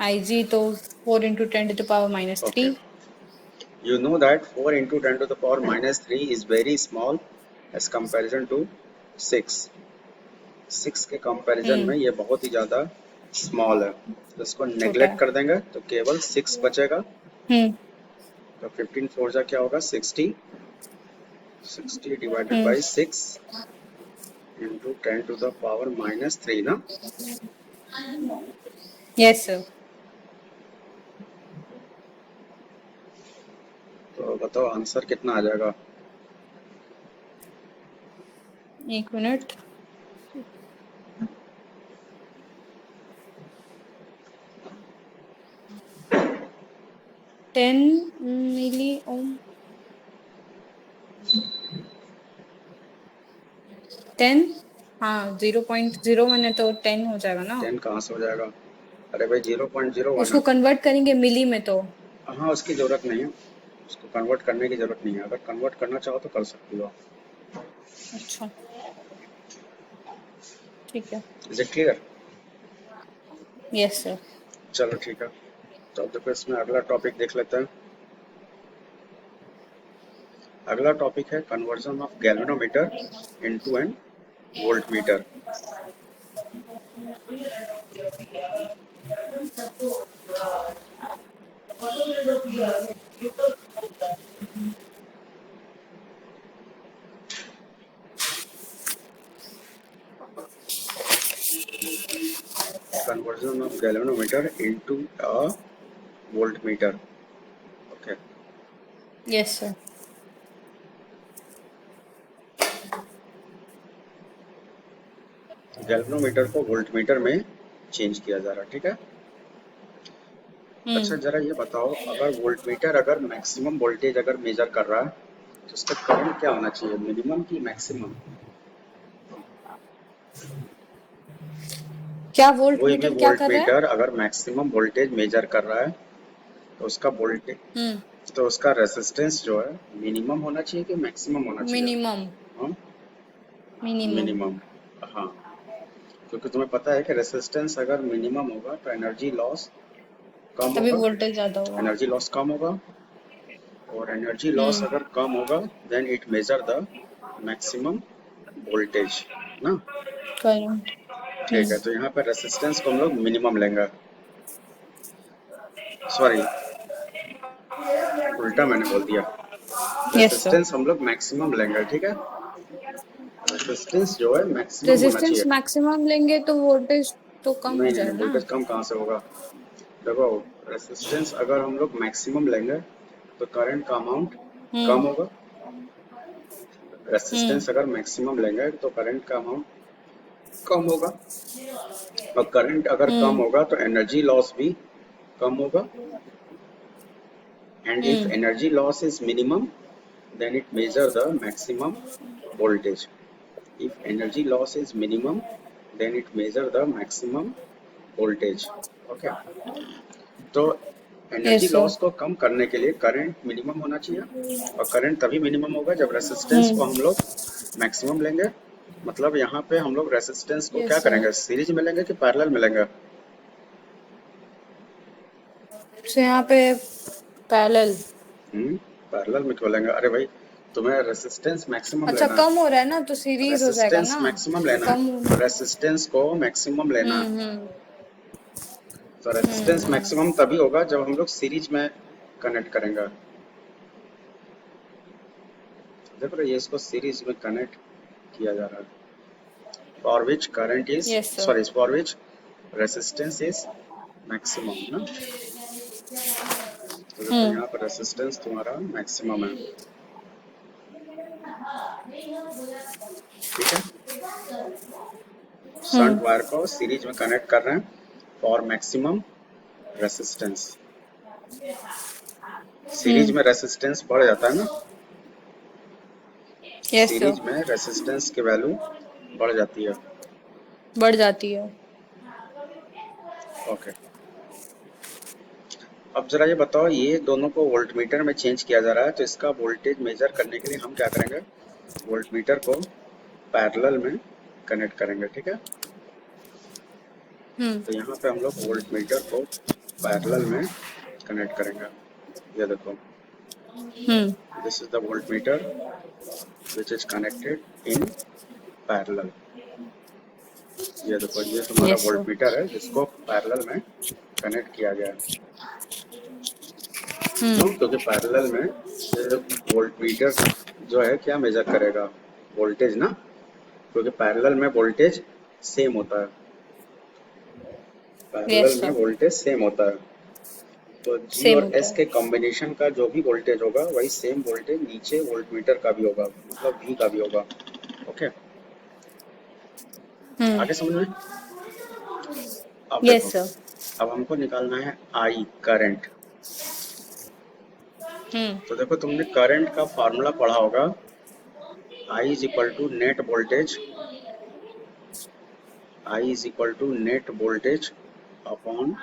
आईजी तो 4 × 10⁻³ okay. You know that 4 × 10⁻³ is very small as comparison to 6. 6 के कंपैरिजन में ये बहुत ही ज़्यादा स्मॉल है, तो इसको छोटा नेग्लेक्ट है। कर देंगे तो केवल 6 बचेगा। हम्म। तो 15 4 जा क्या होगा? 60। 60 डिवाइडेड हम्म। बाई 6 इंटू 10⁻³ ना। Yes sir. तो बताओ आंसर कितना आ जाएगा? एक मिनट। 10 मिली ओम। 10। हाँ 0.01 है तो 10 हो जाएगा ना। 10 कहाँ से हो जाएगा? अरे भाई 0.01 उसको है। कन्वर्ट करेंगे मिली में तो। हाँ उसकी ज़रूरत नहीं है, उसको कन्वर्ट करने की ज़रूरत नहीं है। अगर कन्वर्ट करना चाहो तो कर सकती हो। अच्छा ठीक है। Is it clear? Yes sir. चलो ठीक है, तो अब देखो इसमें अगला टॉपिक देख लेते हैं। अगला टॉपिक है conversion of galvanometer into an voltmeter. Conversion of galvanometer into a voltmeter, okay. Yes sir. Galvanometer को वोल्ट मीटर में चेंज किया जा रहा है, ठीक है। अच्छा जरा ये बताओ, अगर वोल्ट मीटर अगर मैक्सिमम वोल्टेज अगर मेजर कर रहा है तो उसका करंट क्या होना चाहिए, मिनिमम की मैक्सिमम? क्या वोल्ट कोई भी मीटर क्या वोल्ट कर रहा है? मीटर अगर मैक्सिमम वोल्टेज मेजर कर रहा है तो उसका वोल्टेज, हम्म। तो उसका रेसिस्टेंस जो है मिनिमम होना चाहिए कि मैक्सिमम होना चाहिए? मिनिमम। हाँ मिनिमम। मिनिमम, हाँ। क्योंकि तुम्हें पता है कि रेसिस्टेंस अगर मिनिमम होगा तो एनर्जी लॉस कम तभी होगा। वोल्टेज ज्यादा होगा। एनर्जी लॉस कम होगा, और एनर्जी लॉस हम्म। अगर कम होगा then it measure the maximum voltage ना। करंट। ठीक है, तो यहाँ पे रेसिस्टेंस को हम लोग मिनिमम लेंगे, सॉरी उल्टा मैंने बोल दिया। Yes sir. रेसिस्टेंस हम लोग मैक्सिमम लेंगे, ठीक है। रेसिस्टेंस जो है मैक्सिमम होना रेजिस्टेंस चाहिए। मैक्सिमम लेंगे तो वोल्टेज तो कम नहीं हो नहीं नहीं, जाएगा ना। वोल्टेज कम कहाँ से होगा? देखो रेसिस्टेंस अगर हम लोग मैक्सिमम लेंगे तो करंट का अमाउंट हम्म। कम होगा। हम्म। रेसिस्टेंस अगर मैक्सिमम लेंगे तो करंट का अमाउंट कम होगा, और करंट अगर कम हम्म। होगा तो एनर्जी लॉस भी कम होगा। And if hmm. Energy loss is minimum then it measure the maximum voltage. If energy loss is minimum then it measure the maximum voltage, okay। तो एनर्जी यस सर। लॉस को कम करने के लिए current minimum होना चाहिए, और current तभी minimum होगा जब रेसिस्टेंस को हम्म। हम लोग मैक्सिमम लेंगे, मतलब यहाँ पे हम लोग रेसिस्टेंस को क्या Yes, sir. करेंगे, सीरीज में लेंगे कि पैरेलल में लेंगे? So यहाँ पे पैरेलल। पैरेलल में क्यों लेंगे? अरे भाई तुम्हें रेसिस्टेंस मैक्सिमम अच्छा, लेना कम हो है, रहा है ना तो सीरीज हो जाएगा रेसिस्टेंस ना। मैक्सिमम लेना कम। है, रेसिस्टेंस को मैक्सिमम लेना है। हम्म। तो रेसिस्टेंस हम्म। मैक्सिमम तभी होगा जब हम लोग सीरीज में कनेक्ट करेंगे। देखो ये इसको सीरीज में कनेक्ट किया जा रहा है, for which current is, yes sir. Sorry, for which resistance is maximum ना। तो देखो हम्म। यहाँ पर रेसिस्टेंस तुम्हारा मैक्सिमम है, ठीक है। शंट हम्म। वायर को सीरीज में कनेक्ट कर रहे हैं फॉर मैक्सिमम रेसिस्टेंस। सीरीज हम्म। में रेसिस्टेंस बढ़ जाता है ना, यस सर। सीरीज में रेसिस्टेंस की वैल्यू बढ़ जाती है। बढ़ जाती है। ओके, अब जरा ये बताओ, ये दोनों को वोल्टमीटर में चेंज किया जा रहा है, तो इसका वोल्टेज मेजर करने के लिए हम क्या करेंगे, वोल्टमीटर को पैरेलल में कनेक्ट करेंगे, ठीक है। हम्म। तो यहाँ पे हम लोग वोल्टमीटर को पैरेलल में कनेक्ट करेंगे। ये देखो, hmm. This is the voltmeter which is connected in parallel. ये देखो ये तुम्हारा यस सर। वोल्टमीटर है जिसको पैरेलल में कनेक्ट किया गया है। क्यों? हम्म। क्योंकि पैरेलल में ये वोल्टमीटर जो है क्या मेजर करेगा, वोल्टेज ना, क्योंकि पैरेलल में वोल्टेज सेम होता है, पैरेलल यस में सर। वोल्टेज सेम होता है। तो जी सेम और होता एस है। के कॉम्बिनेशन का जो भी वोल्टेज होगा वही सेम वोल्टेज नीचे वोल्टमीटर का भी होगा, मतलब वी का भी होगा। ओके, हम्म। आगे समझ में? अब देखो, यस सर। अब हमको निकालना है आई करंट। हम्म। तो देखो तुमने करंट का फॉर्मूला पढ़ा होगा, I is equal to net voltage, I is equal to net voltage upon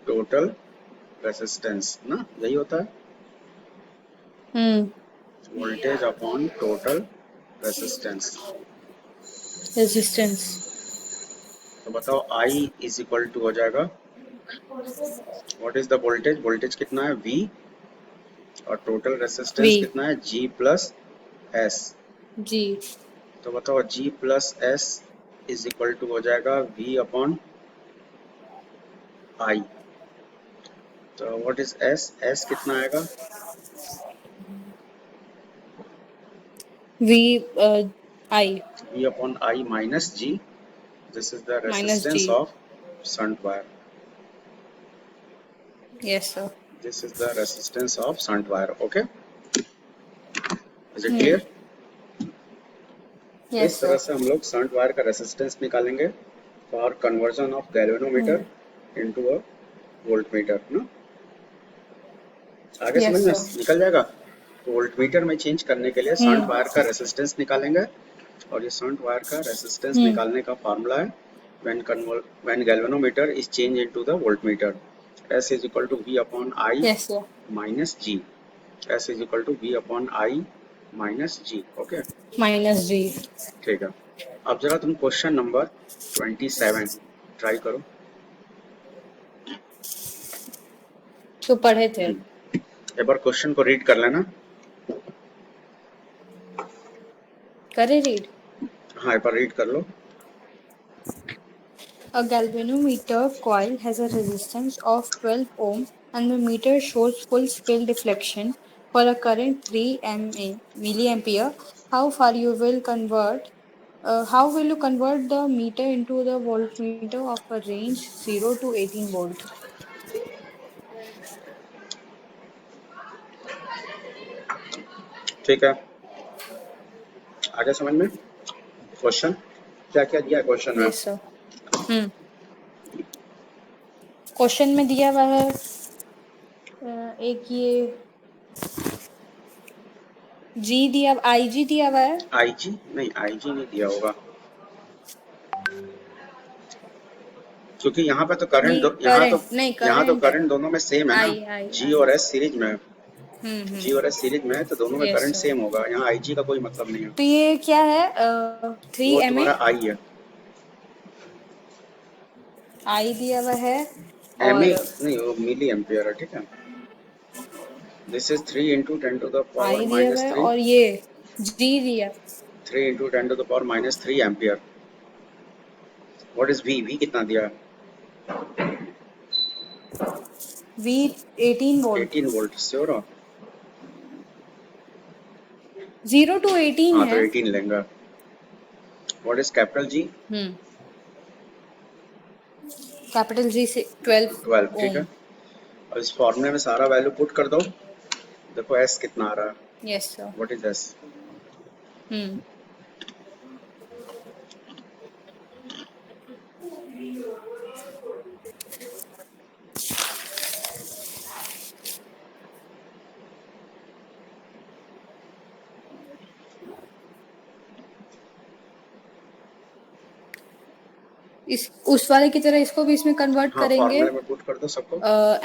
total resistance ना, यही होता है, hmm. Voltage upon total resistance. Resistance. तो बताओ आई इज इक्वल टू हो जाएगा, what is the voltage, voltage कितना है वी, और टोटल वी। रेसिस्टेंस कितना है जी प्लस एस। जी। तो बताओ G plus S is equal to हो जाएगा वी अपॉन आई। तो व्हाट इज एस, एस कितना आएगा, V. I. V upon I minus G, this is the minus G. Resistance of shunt wire, yes sir. This is the resistance of shunt wire. Okay, is it hmm. Clear? इस yes तरह sir. से हम लोग shunt wire का resistance निकालेंगे for conversion of galvanometer hmm. Into a voltmeter ना। आगे समझ यस में सर। निकल जाएगा। तो वोल्टमीटर में चेंज करने के लिए शंट हम्म। वायर का रेसिस्टेंस निकालेंगे, और ये शंट वायर का रेसिस्टेंस हम्म। निकालने का फार्मूला है when galvanometer is changed into the voltmeter, S is equal to V upon I yes sir. minus G, S is equal to V upon I minus G। Okay, minus G. ठीक है। अब जरा तुम question number 27 try करो। तो पढ़े थे। एक बार क्वेश्चन को रीड कर लेना। करे रीड। हाँ एक बार रीड कर लो। A galvanometer coil has a resistance of 12 ohm and the meter shows full-scale deflection for a current 3 milliampere. How far you will convert? How will you convert the meter into the voltmeter of a range 0 to 18 volt? ठीक है, आगे समझ में? Question क्या क्या दिया question में? Yes sir. हम्म। Question में दिया हुआ है एक ये जी दिया, आई जी दिया हुआ है। आईजी नहीं, आईजी नहीं दिया होगा, क्योंकि नहीं करंट, नहीं यहाँ तो करंट है। करंट दोनों में सेम है ना, आई आई जी आई। और एस सीरीज में है। जी और एस सीरीज में है तो दोनों में यस करंट सर। सेम होगा, यहाँ आई जी का कोई मतलब नहीं है, तो ये क्या है? 3 वो MA तुम्हारा आई है। आई दिया हुआ है एम ए और नहीं, वो मिली एम्पियर है, ठीक है। This is 3 into 10 to the power आई दिया हुआ माइनस है 3, और ये जी दिया। 3 into 10 to the power minus 3 ampere. What is V कितना दिया है? We 18 volt. 18 वोल्ट, श्योर हो? 0 to 18 हाँ तो है। 18 लेंगे। What is capital G? Capital जी से 12 12, ठीक है। ओम। और इस फॉर्मूले में सारा वैल्यू पुट कर दो, देखो एस कितना आ रहा है। Yes sir. What is S? हम्म इस उस वाले की तरह इसको भी इसमें कन्वर्ट हाँ करेंगे। फॉर्मूले में पुट कर दो सबको,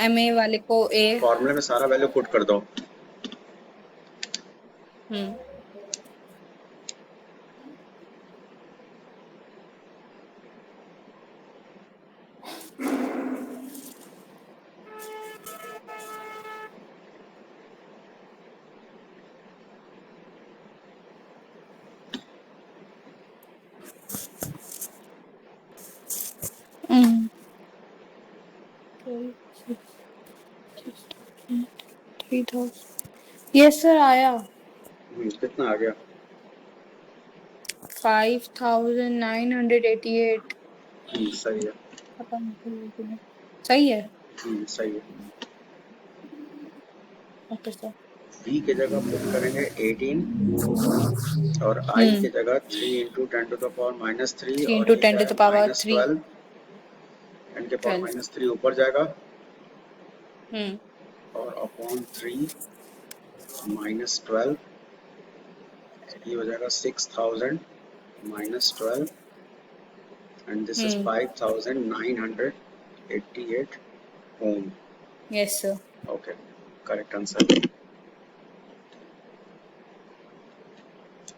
MA वाले को ए। फॉर्मूले में सारा वैल्यू पुट कर दो। हम्म हम्म 3000। यस सर आया। कितना आ गया? 5988। सही है। पता नहीं सही है। सही है। Okay sir. बी की जगह पुट करेंगे 18 और आई की हम्म जगह 3 into 10 to the power minus 3 3 और इंटू ये 10 क्या टू है द पावर माइनस 3 12, 10 के पावर 12। माइनस 3 ऊपर जाएगा हम्म और अपॉन 3 माइनस 12, ये हो जाएगा 6000 minus 12 and this is hmm 5988 ohm. Yes sir. Okay, correct answer.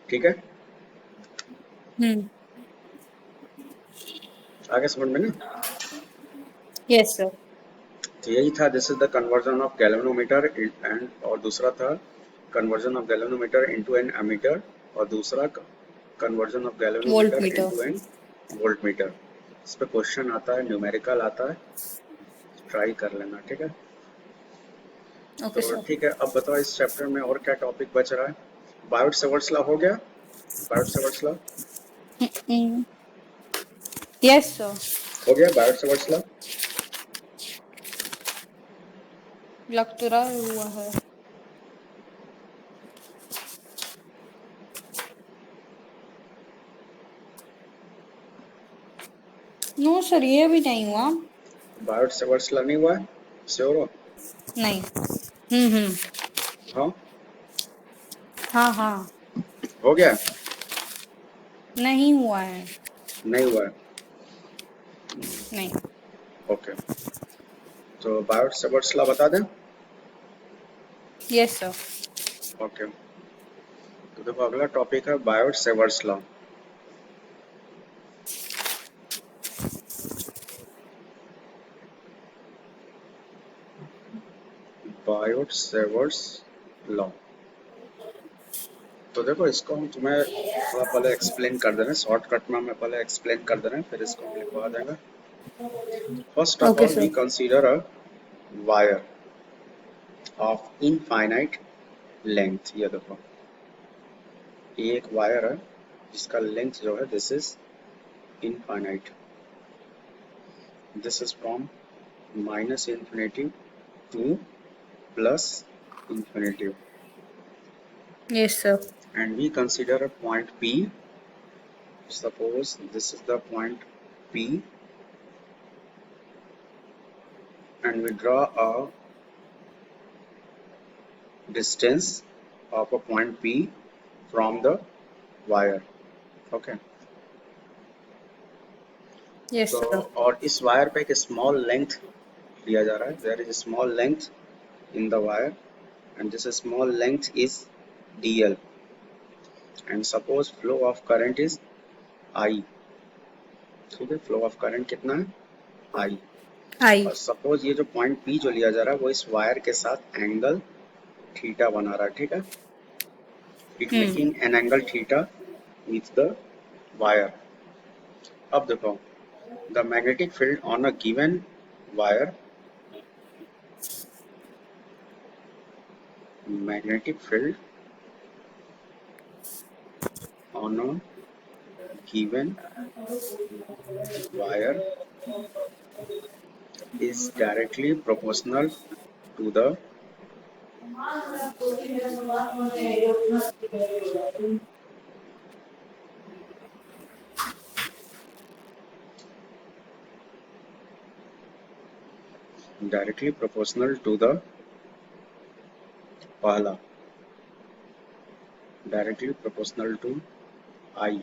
ठीक है, हम्म आगे समझ में ना? Yes sir. तो यही था, this is the conversion of galvanometer and, और दूसरा था conversion of galvanometer into an ammeter, और दूसरा conversion of volt galvanometer meter. Into an voltmeter. इस पे क्वेश्चन आता है, न्यूमेरिकल आता है, ट्राई कर लेना, ठीक है। ओके तो सर। ठीक है, अब बताओ इस चैप्टर में और क्या टॉपिक बच रहा है? बायोट सेवर्ट्स लॉ हो गया? Biot Savart's law yes sir. हो गया, बायोट सेवर्ट्स लॉ। लग तो रहा हुआ है। नो सर ये अभी नहीं हुआ। बायोट सेवर्ट्स लॉ नहीं हुआ है, श्योर हो? नहीं। हाँ, हाँ हाँ। हो गया? नहीं हुआ है। नहीं हुआ है, नहीं। ओके। तो बायोट सेवर्ट्स लॉ बता दें? Yes sir. ओके, तो देखो अगला टॉपिक है Biot Savart's law. Biot Savart's law, तो देखो इसको हम तुम्हें थोड़ा पहले एक्सप्लेन कर दे रहे हैं, शॉर्टकट में मैं पहले एक्सप्लेन कर दे रहे हैं, फिर इसको हम लिखवा देंगे। First of okay all we sir. Consider a wire of infinite length. ये देखो, ये एक वायर है जिसका लेंथ जो है this is infinite, this is from minus infinity two plus infinity, yes sir. and we consider a point P. Suppose this is the point P and we draw a distance of a point P from the wire. Okay. Yes तो sir. और इस wire पे एक small length लिया जा रहा है, there is small length in the wire and this small length is dl, and suppose flow of current is I. ठीक है, फ्लो ऑफ करंट कितना है I, I. और सपोज ये जो पॉइंट P जो लिया जा रहा है वो इस वायर के साथ एंगल थीटा बना रहा है, ठीक है, it making an angle theta with the wire. अब देखो, the magnetic field on a given wire, magnetic field on a given wire is directly proportional to the पहला, डायरेक्टली प्रोपोर्शनल टू आई,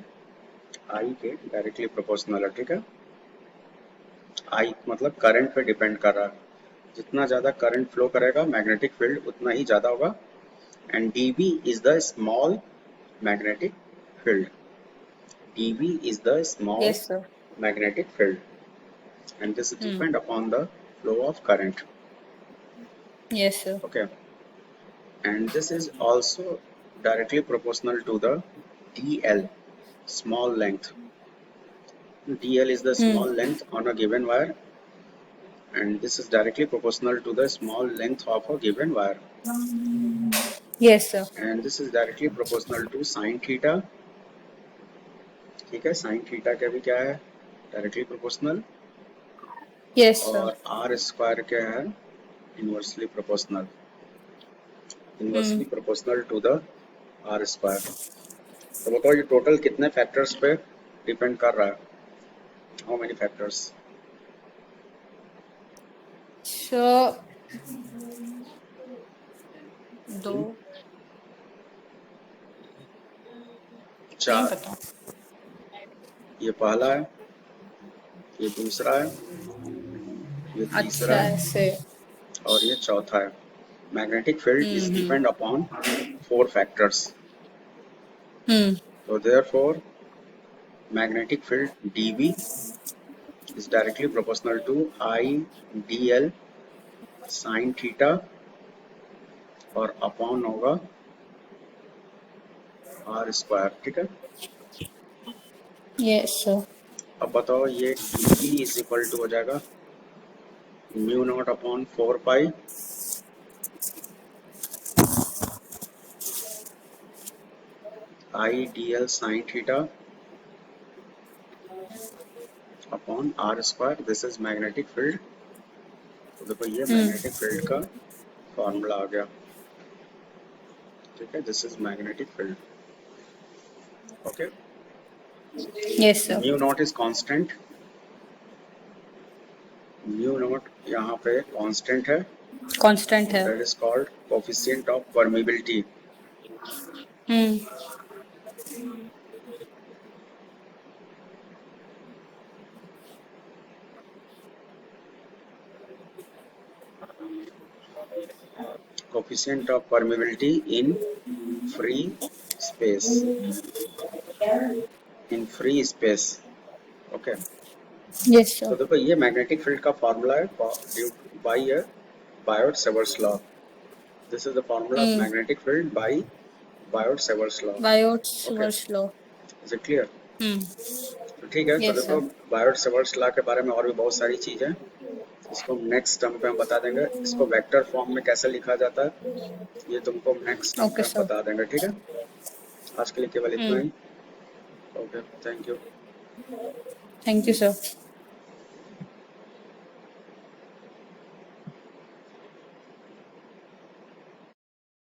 आई के directly proportional है, ठीक है. आई मतलब current पे depend कर रहा है, जितना ज्यादा करंट फ्लो करेगा मैग्नेटिक फील्ड उतना ही ज्यादा होगा. And dB is the small magnetic field, dB is the small Yes, sir. magnetic field, and this depend upon the flow of current. Yes, sir. Okay, and this is also directly proportional to the dl, small length. dl is the small length on a given wire, and this is directly proportional to the small length of a given wire. Yes, sir. And this is directly proportional to sin theta. ठीक है, sin theta का भी क्या है, directly proportional. Yes, sir. और R square क्या है, inversely proportional, inversely proportional to the R square. तो बताओ ये टोटल कितने फैक्टर्स पे डिपेंड कर रहा है, हाउ मेनी फैक्टर्स. So, 2 नहीं 4, पता. ये पहला है, ये दूसरा है, ये तीसरा अच्छा है, ऐसे. और ये चौथा है. Magnetic field is depend upon 4 factors. So therefore magnetic field dB is directly proportional to I dl sin theta, और अपॉन होगा आर स्क्वायर, ठीक है. Yes, sir. अब बताओ ये dB इज इक्वल टू हो जाएगा mu naught upon 4 pi I dl sin theta upon R square. This is magnetic field. तो देखो ये मैग्नेटिक फील्ड का फॉर्मूला आ गया, ठीक है. This is magnetic field. Okay, Yes, sir. Mu naught is constant, mu naught यहाँ पे कांस्टेंट है, Constant है. that is called coefficient of permeability. Coefficient of permeability in free space, in free space. Okay, Yes, तो sir. देखो ये magnetic field का formula है bye Biot-Savart's law. This is the formula of magnetic field by Biot-Savart's law. Biot-Savart's law. Is it clear? तो ठीक है. तो Yes, देखो sir. Biot-Savart's law के बारे में और भी बहुत सारी चीज है, इसको नेक्स्ट टर्म पे हम बता देंगे. इसको वेक्टर फॉर्म में कैसे लिखा जाता है ये तुमको नेक्स्ट टर्म पे Okay, हम sir. बता देंगे, ठीक है. आज के लिए केवल इतना ही. Okay, thank you. Thank you, sir.